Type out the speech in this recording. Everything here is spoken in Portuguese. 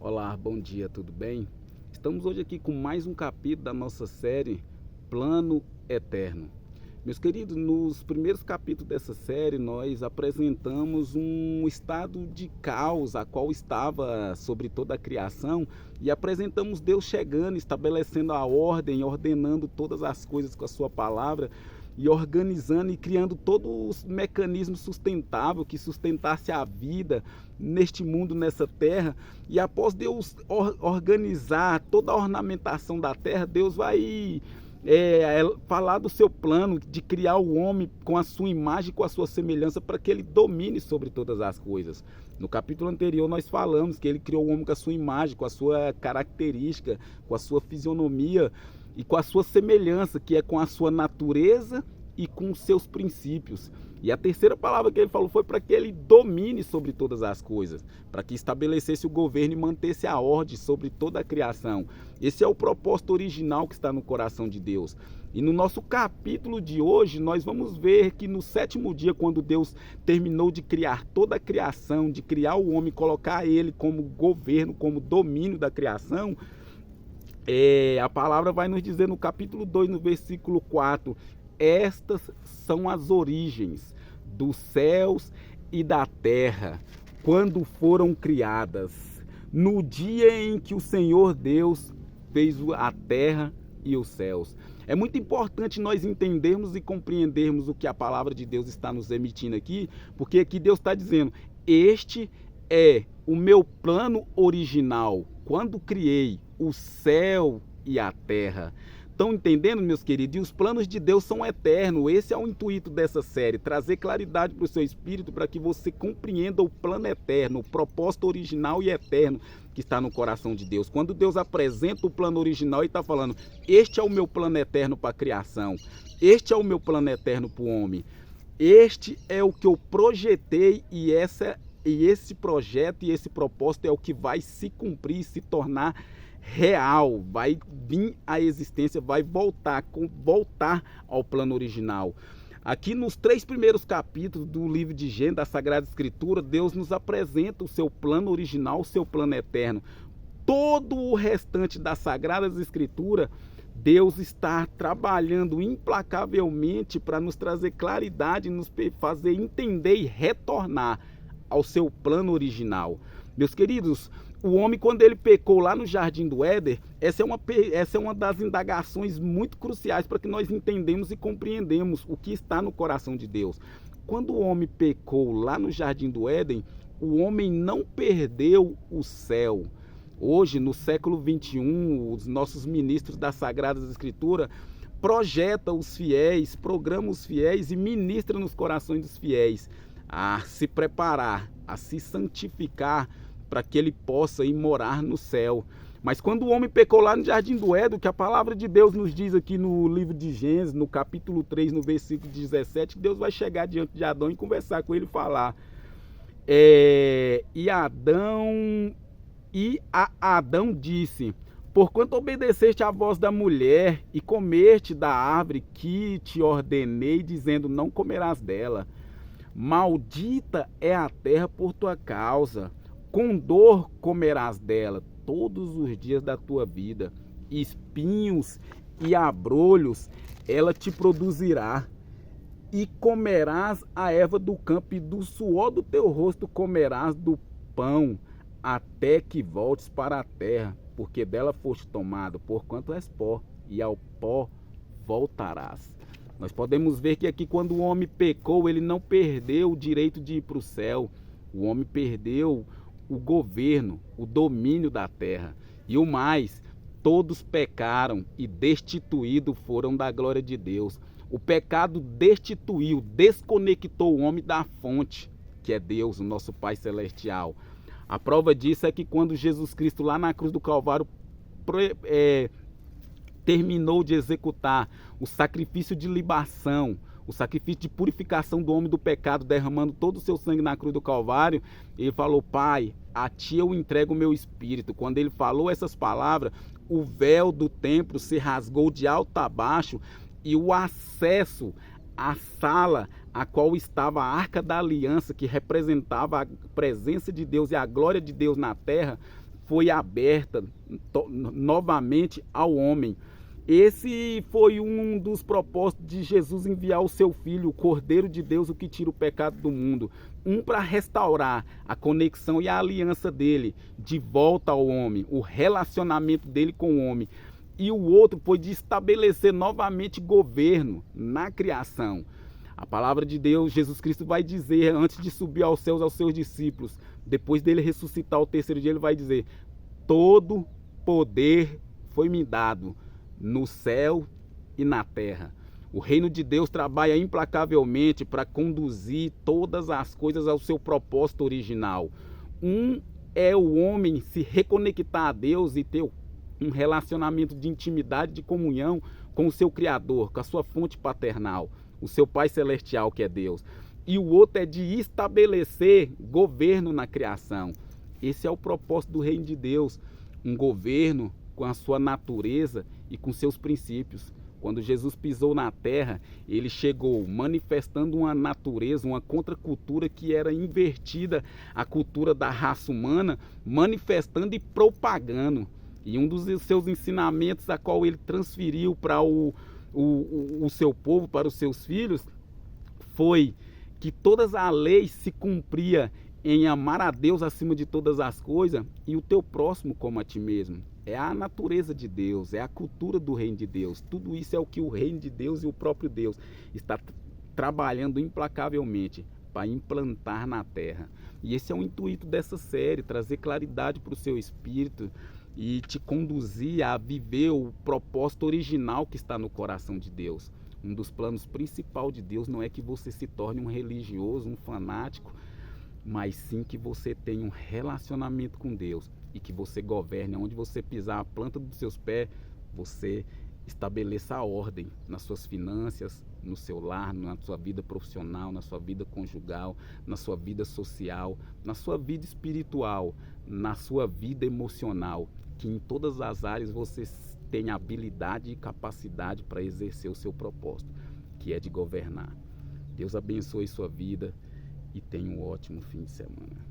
Olá, bom dia, tudo bem? Estamos hoje aqui com mais um capítulo da nossa série Plano Eterno. Meus queridos, nos primeiros capítulos dessa série nós apresentamos um estado de caos a qual estava sobre toda a criação e apresentamos Deus chegando, estabelecendo a ordem, ordenando todas as coisas com a sua palavra e organizando e criando todo o mecanismo sustentável que sustentasse a vida neste mundo, nessa terra. E após Deus organizar toda a ornamentação da terra, Deus vai falar do seu plano de criar o homem com a sua imagem, com a sua semelhança, para que ele domine sobre todas as coisas. No capítulo anterior nós falamos que ele criou o homem com a sua imagem, com a sua característica, com a sua fisionomia e com a sua semelhança, que é com a sua natureza e com os seus princípios. E a terceira palavra que ele falou foi para que ele domine sobre todas as coisas, para que estabelecesse o governo e mantesse a ordem sobre toda a criação. Esse é o propósito original que está no coração de Deus. E no nosso capítulo de hoje, nós vamos ver que no sétimo dia, quando Deus terminou de criar toda a criação, de criar o homem, colocar ele como governo, como domínio da criação, a palavra vai nos dizer no capítulo 2, no versículo 4, estas são as origens dos céus e da terra, quando foram criadas, no dia em que o Senhor Deus fez a terra e os céus. É muito importante nós entendermos e compreendermos o que a palavra de Deus está nos emitindo aqui, porque aqui Deus está dizendo, este é o meu plano original, quando criei o céu e a terra. Estão entendendo, meus queridos? E os planos de Deus são eternos. Esse é o intuito dessa série, trazer claridade para o seu espírito, para que você compreenda o plano eterno, o propósito original e eterno que está no coração de Deus. Quando Deus apresenta o plano original, ele está falando, este é o meu plano eterno para a criação, este é o meu plano eterno para o homem, este é o que eu projetei e esse projeto e esse propósito é o que vai se cumprir, se tornar real, vai vir à existência, vai voltar ao plano original. Aqui nos 3 primeiros capítulos do livro de Gênesis, da Sagrada Escritura, Deus nos apresenta o seu plano original, o seu plano eterno. Todo o restante das Sagradas Escrituras, Deus está trabalhando implacavelmente para nos trazer claridade, nos fazer entender e retornar ao seu plano original. Meus queridos, o homem, quando ele pecou lá no Jardim do Éden, essa é uma das indagações muito cruciais para que nós entendamos e compreendamos o que está no coração de Deus. Quando o homem pecou lá no Jardim do Éden, o homem não perdeu o céu. Hoje, no século XXI, os nossos ministros das Sagradas Escrituras projetam os fiéis, programam os fiéis e ministram nos corações dos fiéis a se preparar, a se santificar, para que ele possa ir morar no céu. Mas quando o homem pecou lá no Jardim do Éden, que a palavra de Deus nos diz aqui no livro de Gênesis, no capítulo 3, no versículo 17, que Deus vai chegar diante de Adão e conversar com ele e falar. Adão disse, porquanto obedeceste à voz da mulher e comeste da árvore que te ordenei, dizendo, não comerás dela. Maldita é a terra por tua causa. Com dor comerás dela todos os dias da tua vida, espinhos e abrolhos ela te produzirá, e comerás a erva do campo, e do suor do teu rosto comerás do pão, até que voltes para a terra, porque dela foste tomado, porquanto és pó, e ao pó voltarás. Nós podemos ver que aqui, quando o homem pecou, ele não perdeu o direito de ir para o céu, o homem perdeu o governo, o domínio da terra. E o mais, todos pecaram e destituídos foram da glória de Deus. O pecado destituiu, desconectou o homem da fonte, que é Deus, o nosso Pai Celestial. A prova disso é que quando Jesus Cristo, lá na cruz do Calvário, terminou de executar o sacrifício de libação, o sacrifício de purificação do homem do pecado, derramando todo o seu sangue na cruz do Calvário, ele falou, Pai, a ti eu entrego o meu espírito. Quando ele falou essas palavras, o véu do templo se rasgou de alto a baixo e o acesso à sala a qual estava a Arca da Aliança, que representava a presença de Deus e a glória de Deus na terra, foi aberta novamente ao homem. Esse foi um dos propósitos de Jesus enviar o seu Filho, o Cordeiro de Deus, o que tira o pecado do mundo. Um para restaurar a conexão e a aliança dele de volta ao homem, o relacionamento dele com o homem. E o outro foi de estabelecer novamente governo na criação. A palavra de Deus, Jesus Cristo vai dizer, antes de subir aos céus aos seus discípulos, depois dele ressuscitar ao terceiro dia, ele vai dizer: todo poder foi me dado no céu e na terra. O reino de Deus trabalha implacavelmente para conduzir todas as coisas ao seu propósito original. Um é o homem se reconectar a Deus e ter um relacionamento de intimidade, de comunhão com o seu Criador, com a sua fonte paternal, o seu Pai Celestial, que é Deus. E o outro é de estabelecer governo na criação. Esse é o propósito do reino de Deus, um governo com a sua natureza e com seus princípios. Quando Jesus pisou na terra, ele chegou manifestando uma natureza, uma contracultura que era invertida à cultura da raça humana, manifestando e propagando. E um dos seus ensinamentos, a qual ele transferiu para o seu povo, para os seus filhos, foi que todas as leis se cumpria em amar a Deus acima de todas as coisas e o teu próximo como a ti mesmo. É a natureza de Deus, é a cultura do reino de Deus. Tudo isso é o que o reino de Deus e o próprio Deus está trabalhando implacavelmente para implantar na terra. E esse é o intuito dessa série, trazer claridade para o seu espírito e te conduzir a viver o propósito original que está no coração de Deus. Um dos planos principais de Deus não é que você se torne um religioso, um fanático, mas sim que você tenha um relacionamento com Deus e que você governe. Onde você pisar a planta dos seus pés, você estabeleça a ordem nas suas finanças, no seu lar, na sua vida profissional, na sua vida conjugal, na sua vida social, na sua vida espiritual, na sua vida emocional, que em todas as áreas você tenha habilidade e capacidade para exercer o seu propósito, que é de governar. Deus abençoe sua vida e tenha um ótimo fim de semana.